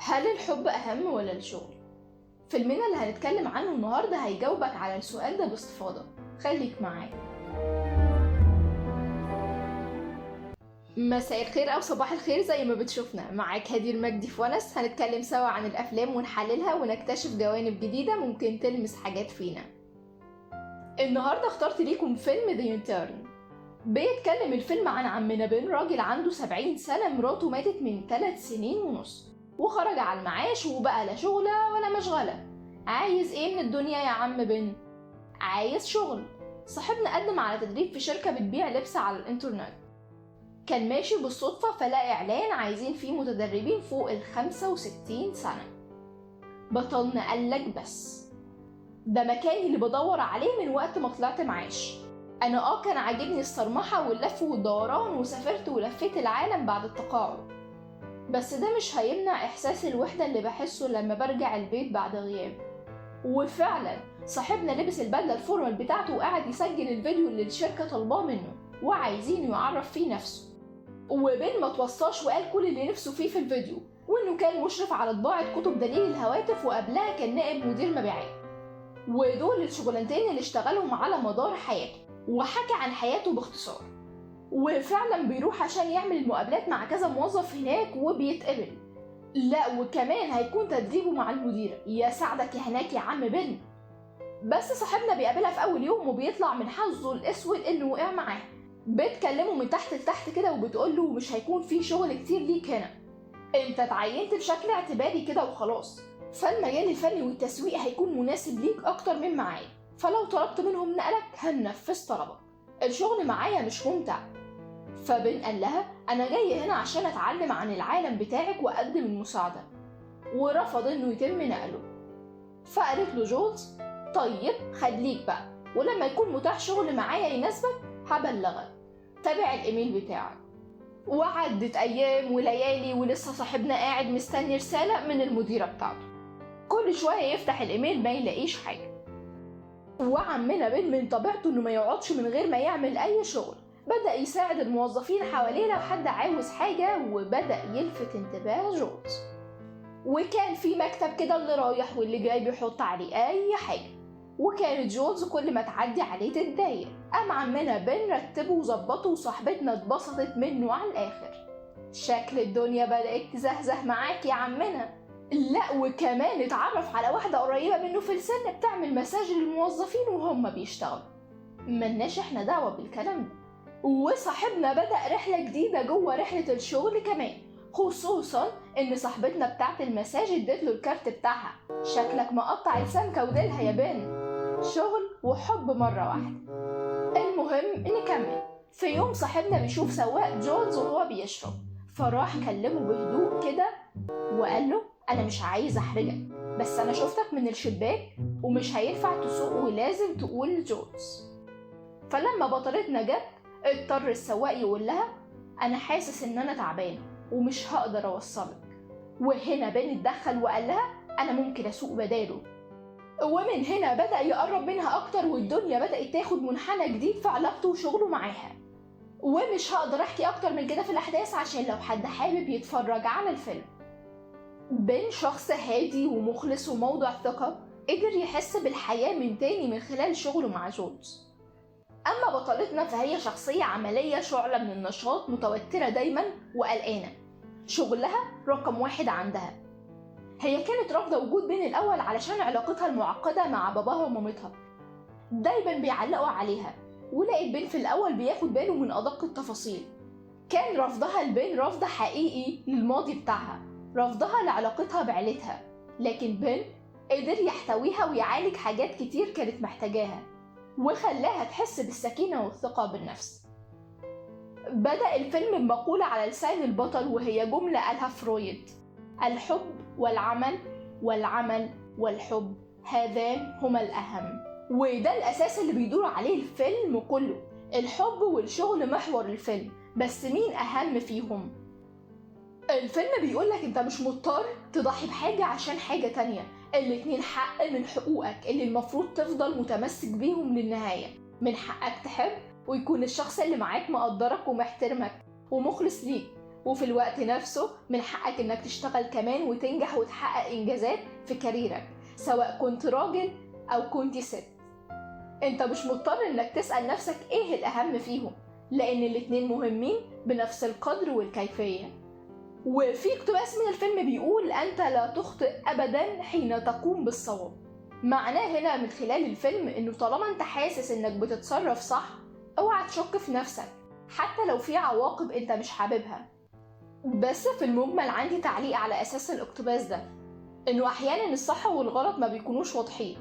هل الحب أهم ولا الشغل؟ فيلمنا اللي هنتكلم عنه النهاردة هيجاوبك على السؤال ده باستفاضة. خليك معايا. مساء الخير أو صباح الخير زي ما بتشوفنا، معاك هدير مجدي في ونس. هنتكلم سوا عن الأفلام ونحللها ونكتشف جوانب جديدة ممكن تلمس حاجات فينا. النهاردة اخترت ليكم فيلم The Intern. بيتكلم الفيلم عن عمنا بن، راجل عنده 70 سنة، مراته ماتت من 3 سنين ونص وخرج على المعاش وبقى لا شغلة ولا مشغلة. عايز ايه من الدنيا يا عم بن؟ عايز شغل. صاحبنا قدم على تدريب في شركة بتبيع لبس على الانترنت. كان ماشي بالصدفة فلقى اعلان عايزين فيه متدربين فوق 65 سنة. بطلنا قالك بس ده مكاني اللي بدور عليه من وقت ما طلعت معاش. انا كان عاجبني الصرمحة واللف والدوران وسافرت ولفيت العالم بعد التقاعد، بس ده مش هيمنع احساس الوحدة اللي بحسه لما برجع البيت بعد غياب. وفعلا صاحبنا لبس البدلة الفورمال بتاعته وقعد يسجل الفيديو اللي الشركة طلباه منه وعايزين يعرف فيه نفسه. وبين ما توصاش وقال كل اللي نفسه فيه في الفيديو، وانه كان مشرف على طباعة كتب دليل الهواتف وقبلها كان نائب مدير مبيعات، ودول الشغلانتين اللي اشتغلهم على مدار حياته. وحكى عن حياته باختصار، وفعلا بيروح عشان يعمل المقابلات مع كذا موظف هناك وبيتقبل. لا وكمان هيكون تدريبه مع المديرة. يا سعدك يا هناك يا عم بن. بس صاحبنا بيقابلها في اول يوم وبيطلع من حظه الاسود انه وقع معاها. بتكلمه من تحت لتحت كده وبتقول له مش هيكون في شغل كتير ليك هنا، انت اتعينت بشكل اعتباري كده وخلاص، فالمجال الفني والتسويق هيكون مناسب ليك اكتر من معايا، فلو طلبت منهم نقلك هننفذ طلبك، الشغل معايا مش ممتع. فبن قال لها انا جاي هنا عشان اتعلم عن العالم بتاعك واقدم المساعدة، ورفض انه يتم نقله. فقالت له جولز طيب خليك بقى، ولما يكون متاح شغل معايا يناسبك هبلغك، تابع الايميل بتاعك. وعدت ايام وليالي ولسه صاحبنا قاعد مستني رسالة من المديرة بتاعته. كل شوية يفتح الايميل ما يلاقيش حاجة. وعمنا بن من طبيعته انه ما يقعدش من غير ما يعمل اي شغل، بدأ يساعد الموظفين حواليه لو حد عاوز حاجة، وبدأ يلفت انتباه جولز. وكان في مكتب كده اللي رايح واللي جاي بيحط عليه اي حاجة، وكانت جولز كل ما تعدي عليه تتضايق. قام عمنا بن رتبه وظبطه وصاحبتنا اتبسطت منه على الاخر. شكل الدنيا بدأت تزهزه معاك يا عمنا. لا وكمان اتعرف على واحدة قريبة منه في السن بتعمل مساج للموظفين وهم بيشتغلوا. ملناش احنا دعوة بالكلام ده. وصاحبنا بدأ رحلة جديدة جوه رحلة الشغل كمان، خصوصا ان صاحبتنا بتاعت المساج ادت له الكارت بتاعها. شكلك مقطع لسانك وديلها يا بن. شغل وحب مرة واحدة. المهم نكمل. في يوم صاحبنا بيشوف سواق جولز وهو بيشرب، فراح كلمه بهدوء كده وقال له انا مش عايز احرجك، بس انا شفتك من الشباك ومش هينفع تسوق ولازم تقول لجولز. فلما بطلتنا جت اضطر السواق يقول لها انا حاسس ان انا تعبان ومش هقدر اوصلك. وهنا بن اتدخل وقال لها انا ممكن اسوق بداله. ومن هنا بدأ يقرب منها اكتر، والدنيا بدأت تاخد منحنى جديد في علاقته وشغله معاها. ومش هقدر احكي اكتر من كده في الاحداث عشان لو حد حابب يتفرج على الفيلم. بن شخص هادي ومخلص وموضوع ثقة، قدر يحس بالحياة من تاني من خلال شغله مع جولز. أما بطلتنا فهي شخصية عملية، شعلة من النشاط، متوترة دايما وقلقانة، شغلها رقم واحد عندها. هي كانت رافضة وجود بين الأول علشان علاقتها المعقدة مع باباها ومامتها، دايما بيعلقوا عليها، ولقيت بين في الأول بياخد باله من أدق التفاصيل. كان رفضها لبين رفض حقيقي للماضي بتاعها، رفضها لعلاقتها بعيلتها، لكن بين قدر يحتويها ويعالج حاجات كتير كانت محتاجاها، وخلاها تحس بالسكينة والثقة بالنفس. بدأ الفيلم بمقولة على لسان البطل، وهي جملة قالها فرويد: الحب والعمل والعمل والحب هذان هما الأهم. وده الأساس اللي بيدور عليه الفيلم كله. الحب والشغل محور الفيلم، بس مين أهم فيهم؟ الفيلم بيقولك انت مش مضطر تضحي بحاجة عشان حاجة تانية، الاتنين حق من حقوقك اللي المفروض تفضل متمسك بيهم للنهاية. من حقك تحب ويكون الشخص اللي معاك مقدرك ومحترمك ومخلص ليك، وفي الوقت نفسه من حقك انك تشتغل كمان وتنجح وتحقق انجازات في كاريرك، سواء كنت راجل او كنت ست. انت مش مضطر انك تسأل نفسك ايه الاهم فيهم، لان الاتنين مهمين بنفس القدر والكيفية. وفي اقتباس من الفيلم بيقول انت لا تخطئ ابدا حين تقوم بالصواب. معناه هنا من خلال الفيلم انه طالما انت حاسس انك بتتصرف صح، اوعى تشك في نفسك حتى لو في عواقب انت مش حاببها. بس في المجمل عندي تعليق على اساس الاقتباس ده، انه احيانا الصح والغلط ما بيكونوش واضحين.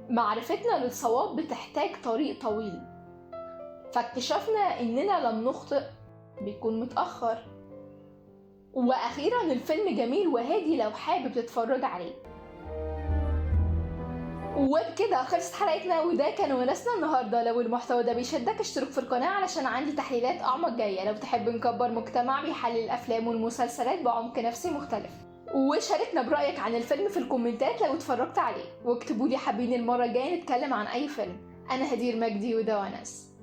معرفتنا للصواب بتحتاج طريق طويل، فاكتشفنا اننا لم نخطئ بيكون متأخر. واخيرا الفيلم جميل وهادي لو حابب تتفرج عليه. وبكده خلصت حلقتنا، وده كان وناسنا النهارده. لو المحتوى ده بيشدك اشترك في القناه علشان عندي تحليلات اعمق جايه. لو تحب نكبر مجتمع بيحلل الافلام والمسلسلات بعمق نفسي مختلف، وشاركنا برايك عن الفيلم في الكومنتات لو اتفرجت عليه، واكتبوا لي حابين المره الجايه نتكلم عن اي فيلم. انا هدير مجدي وده وناس.